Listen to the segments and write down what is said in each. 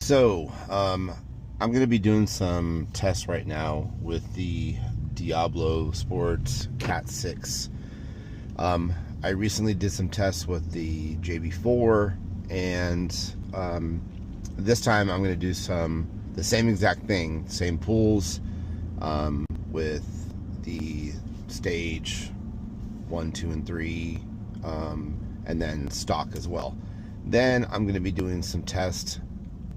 So, I'm going to be doing some tests right now with the Diablo Sport CAT 6. I recently did some tests with the JB4, and this time I'm going to do the same exact thing, same pools, with the stage 1, 2, and 3, and then stock as well. Then I'm going to be doing some tests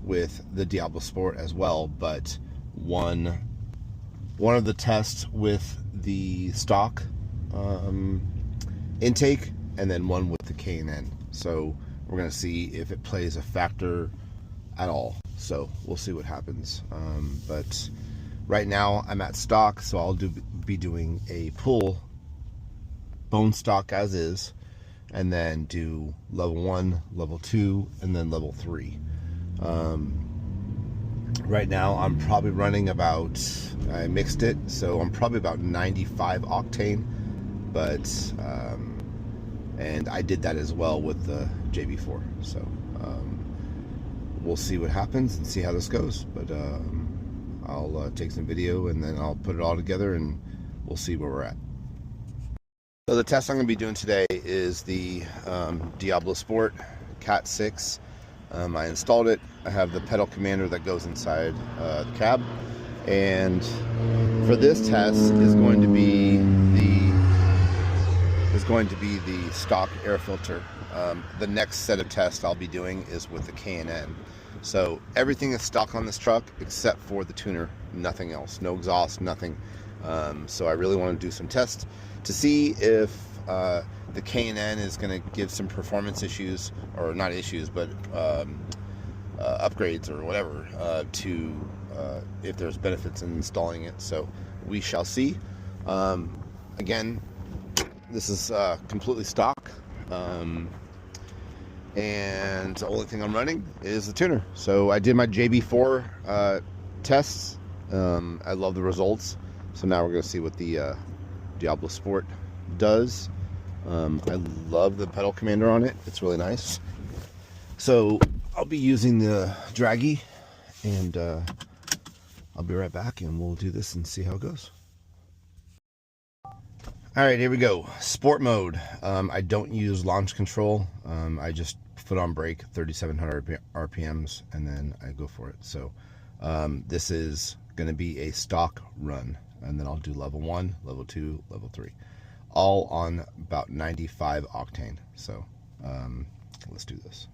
with the Diablo Sport as well, but one of the tests with the stock intake, and then one with the K&N. So we're going to see if it plays a factor at all. So we'll see what happens. But right now I'm at stock, so I'll be doing a pull bone stock as is, and then do level 1, level 2, and then level 3. Right now I'm probably running about, I mixed it, so I'm probably about 95 octane, but and I did that as well with the JB4. So we'll see what happens and see how this goes. But I'll take some video and then I'll put it all together and we'll see where we're at. So the test I'm going to be doing today is the Diablo Sport CAT 6. I installed it. I have the pedal commander that goes inside the cab, and for this test is going to be the stock air filter. The next set of tests I'll be doing is with the K&N. So everything is stock on this truck except for the tuner, nothing else, no exhaust, nothing. So I really want to do some tests to see if the K&N is going to give some performance issues, or not issues, but upgrades or whatever, to if there's benefits in installing it. So we shall see. Again, this is completely stock, and the only thing I'm running is the tuner. So I did my JB4 tests. I love the results. So now we're going to see what the Diablo Sport does. I love the pedal commander on it. It's really nice. So I'll be using the draggy, and I'll be right back and we'll do this and see how it goes. Alright, here we go. Sport mode. I don't use launch control. I just foot on brake, 3,700 RPMs, and then I go for it. So this is going to be a stock run, and then I'll do level 1, level 2, level 3. All on about 95 octane. So let's do this.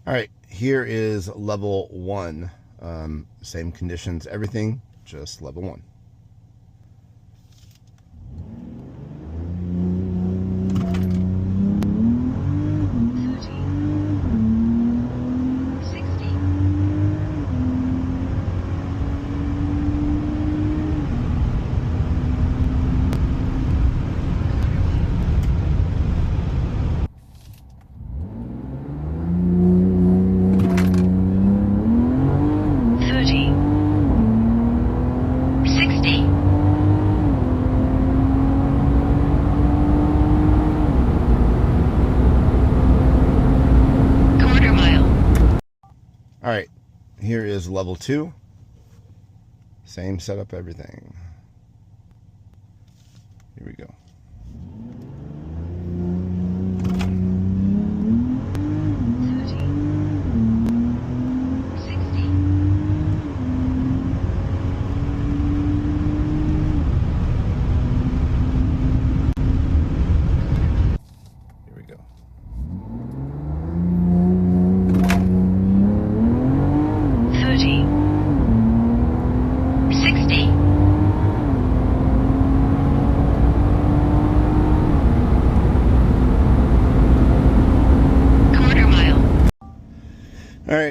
Alright, here is level 1. Same conditions, everything, just level 1. Alright, here is level 2. Same setup, everything. Here we go.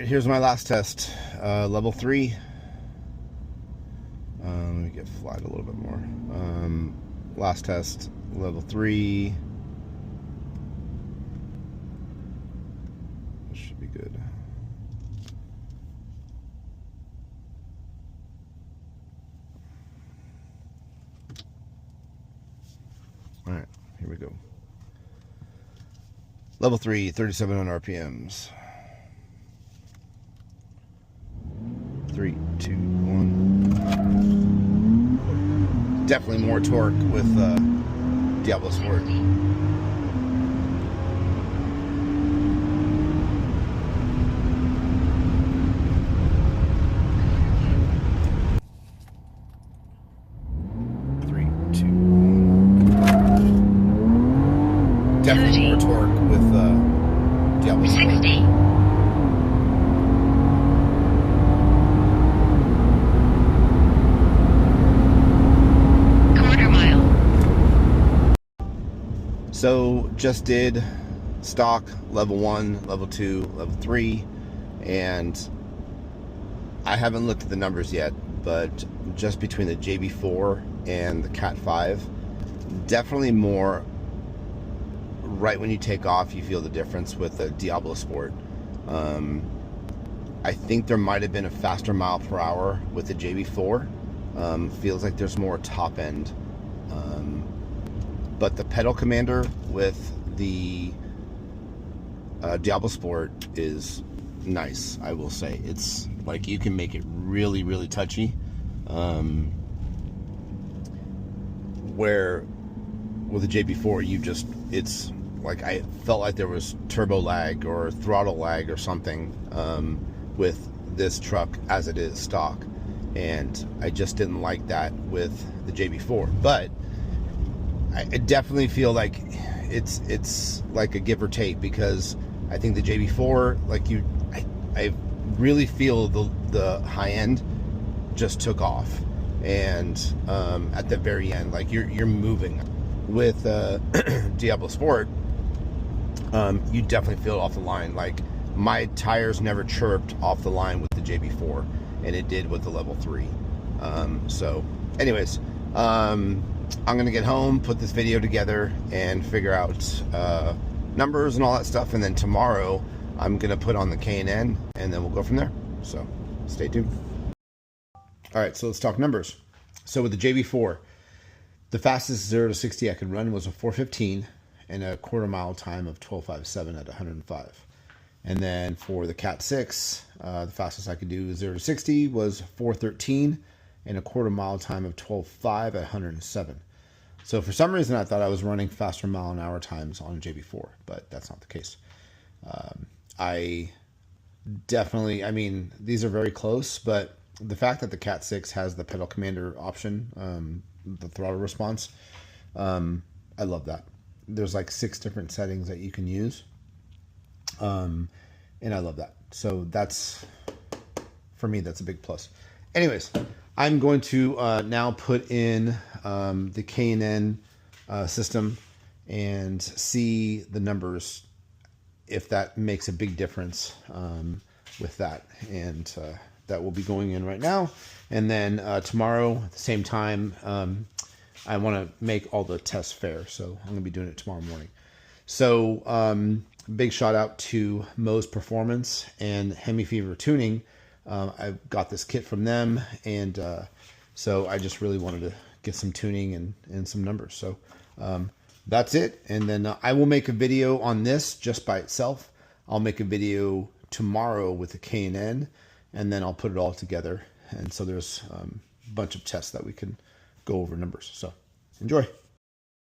right, here's my last test, level 3. Let me get flat a little bit more. Last test, level 3. This should be good. All right, here we go. Level 3, 3,700 RPMs. 3, 2, 1. Definitely more torque with Diablo Sport. 3, 2, 1. Definitely more torque with Diablo Sport. 60. So just did stock level 1, level 2, level 3, and I haven't looked at the numbers yet, but just between the JB4 and the CAT 5, definitely more right when you take off, you feel the difference with the Diablo Sport. I think there might have been a faster mile per hour with the JB4. Feels like there's more top end. But the pedal commander with the Diablo Sport is nice, I will say. It's like you can make it really, really touchy. Where with the JB4, it's like I felt like there was turbo lag or throttle lag or something with this truck as it is stock. And I just didn't like that with the JB4. But I definitely feel like it's like a give or take, because I think the JB4, like I really feel the high end just took off, and at the very end, like you're moving. With Diablo Sport, you definitely feel it off the line. Like my tires never chirped off the line with the JB4, and it did with the level 3. So anyways, I'm gonna get home, put this video together, and figure out numbers and all that stuff, and then tomorrow I'm gonna put on the K&N, and then we'll go from there. So stay tuned. All right, so let's talk numbers. So with the JB4, the fastest 0 to 60 I could run was a 4:15 and a quarter mile time of 12:57 at 105. And then for the CAT 6, the fastest I could do 0 to 60 was 4:13 and a quarter mile time of 12:05 at 107. So for some reason I thought I was running faster mile an hour times on JB4, but that's not the case. I definitely, I mean, these are very close, but the fact that the CAT 6 has the pedal commander option, the throttle response, I love that. There's like 6 different settings that you can use, and I love that. So that's, for me, that's a big plus. Anyways, I'm going to now put in the K&N system and see the numbers, if that makes a big difference with that. And that will be going in right now. And then tomorrow at the same time, I want to make all the tests fair. So I'm going to be doing it tomorrow morning. So big shout out to Mo's Performance and HEMI Fever Tuning. I got this kit from them, and so I just really wanted to get some tuning and some numbers. So that's it. And then I will make a video on this just by itself. I'll make a video tomorrow with the K&N, and then I'll put it all together. And so there's a bunch of tests that we can go over numbers. So enjoy.